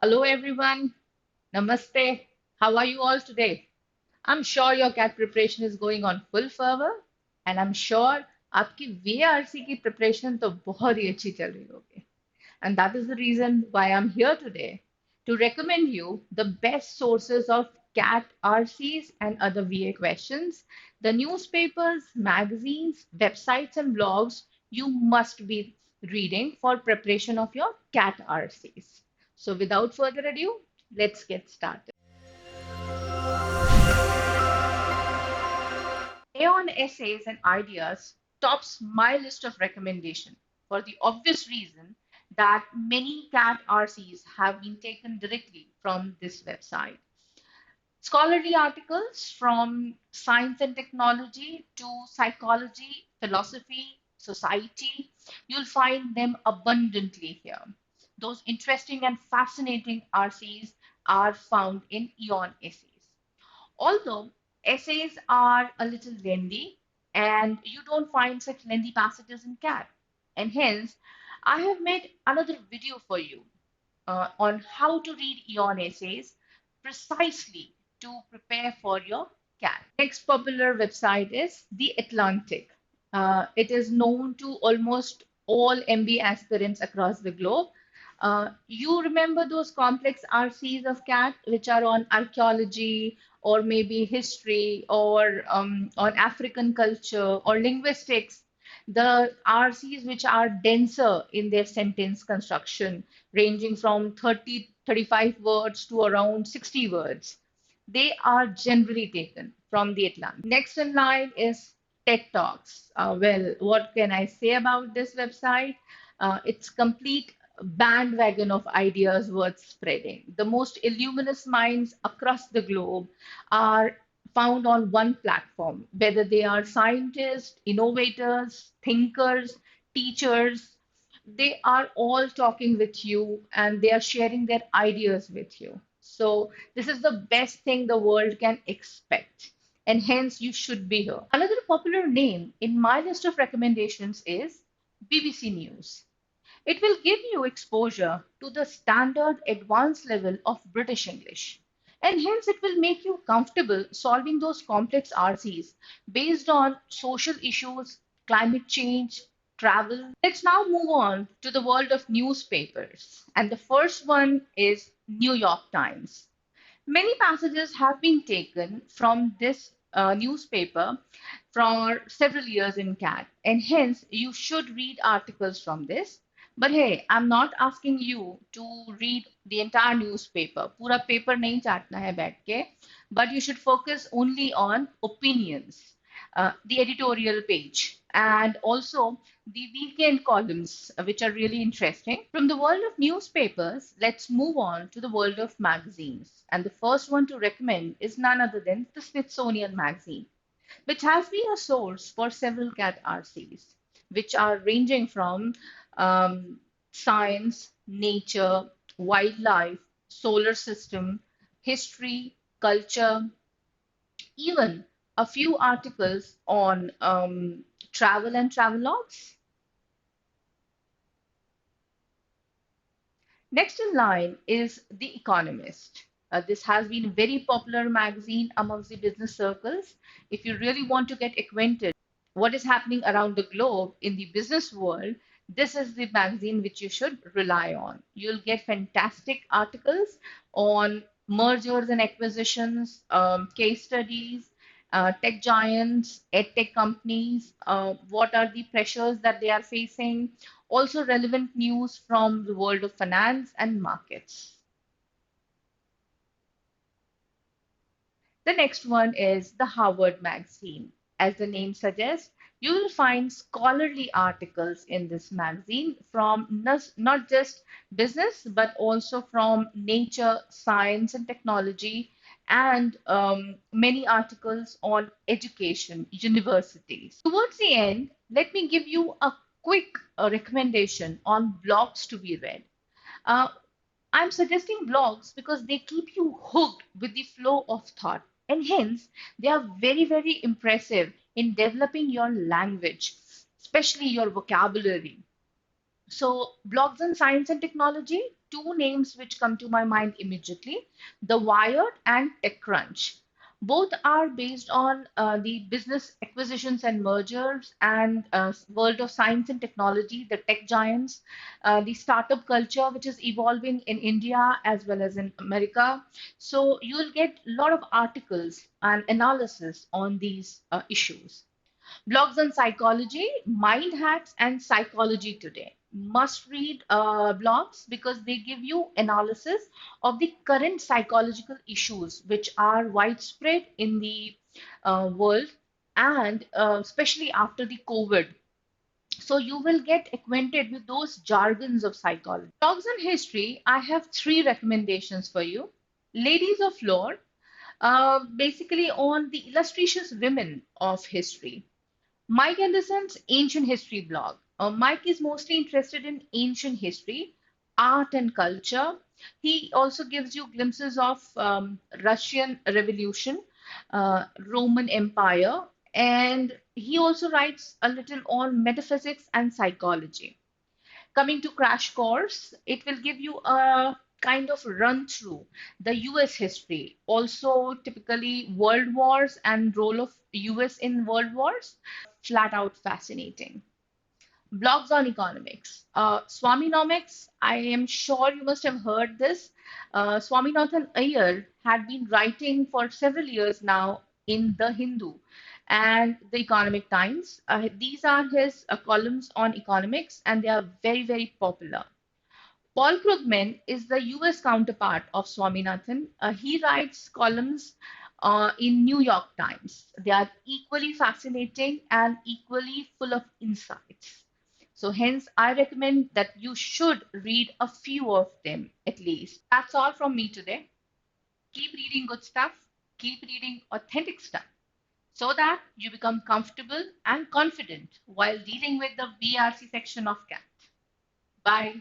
Hello everyone. Namaste. How are you all today? I'm sure your cat preparation is going on full fervor and I'm sure आपकी VRC की preparation तो बहुत ही अच्छी चल रही होगी. And that is the reason why I'm here today to recommend you the best sources of cat RCs and other VA questions, the newspapers, magazines, websites, and blogs you must be reading for preparation of your cat RCs. So, without further ado, let's get started. Aeon essays and ideas tops my list of recommendation for the obvious reason that many CAT RCs have been taken directly from this website. Scholarly articles from science and technology to psychology, philosophy, society, you'll find them abundantly here. Those interesting and fascinating RCs are found in Aeon essays. Although essays are a little lengthy and you don't find such lengthy passages in CAT. And hence, I have made another video for you on how to read Eon essays precisely to prepare for your CAT. Next popular website is The Atlantic. It is known to almost all MB aspirants across the globe. You remember those complex RCs of CAT, which are on archaeology or maybe history or on African culture or linguistics, the RCs which are denser in their sentence construction, ranging from 30, 35 words to around 60 words. They are generally taken from the Atlantic. Next in line is TED Talks. Well, what can I say about this website? It's complete bandwagon of ideas worth spreading. The most illuminous minds across the globe are found on one platform, whether they are scientists, innovators, thinkers, teachers, they are all talking with you and they are sharing their ideas with you. So, this is the best thing the world can expect, and hence you should be here. Another popular name in my list of recommendations is BBC News. It will give you exposure to the standard advanced level of British English. And hence, it will make you comfortable solving those complex RCs based on social issues, climate change, travel. Let's now move on to the world of newspapers. And the first one is New York Times. Many passages have been taken from this newspaper for several years in CAT, and hence you should read articles from this. But hey, I'm not asking you to read the entire newspaper. पूरा paper नहीं चाटना है बैठ के, but you should focus only on opinions, the editorial page, and also the weekend columns, which are really interesting. From the world of newspapers, let's move on to the world of magazines. And the first one to recommend is none other than the Smithsonian Magazine, which has been a source for several CAT RCs, which are ranging from science, nature, wildlife, solar system, history, culture, even a few articles on travel and travelogues. Next in line is The Economist. This has been a very popular magazine amongst the business circles. If you really want to get acquainted what is happening around the globe in the business world, this is the magazine which you should rely on. You'll get fantastic articles on mergers and acquisitions, case studies, tech giants, edtech companies, what are the pressures that they are facing, also relevant news from the world of finance and markets. The next one is the Harvard Magazine. As the name suggests, you will find scholarly articles in this magazine from not just business, but also from nature, science, and technology, and many articles on education, universities. Towards the end, let me give you a quick recommendation on blogs to be read. Uh, I'm suggesting blogs because they keep you hooked with the flow of thought, and hence they are very, very impressive in developing your language, especially your vocabulary. So, blogs on science and technology, two names which come to my mind immediately, The Wired and TechCrunch. Both are based on the business acquisitions and mergers and world of science and technology, the tech giants, the startup culture, which is evolving in India as well as in America. So you'll get a lot of articles and analysis on these issues. Blogs on psychology, mind hacks, and psychology today. Must read blogs because they give you analysis of the current psychological issues which are widespread in the world and especially after the COVID. So you will get acquainted with those jargons of psychology. Blogs on history, I have three recommendations for you. Ladies of Lore, basically on the illustrious women of history. Mike Anderson's ancient history blog. Mike is mostly interested in ancient history, art, and culture. He also gives you glimpses of Russian Revolution, Roman Empire, and he also writes a little on metaphysics and psychology. Coming to Crash Course, it will give you a kind of run through the US history, also typically world wars and role of US in world wars. Flat out fascinating. Blogs on economics. Swanomics, I am sure you must have heard this. Swaminathan Iyer had been writing for several years now in The Hindu and The Economic Times. These are his columns on economics, and they are very, very popular. Paul Krugman is the US counterpart of Swaminathan. He writes columns in New York Times. They are equally fascinating and equally full of insights. So, hence, I recommend that you should read a few of them at least. That's all from me today. Keep reading good stuff, keep reading authentic stuff so that you become comfortable and confident while dealing with the VRC section of CAT. Bye.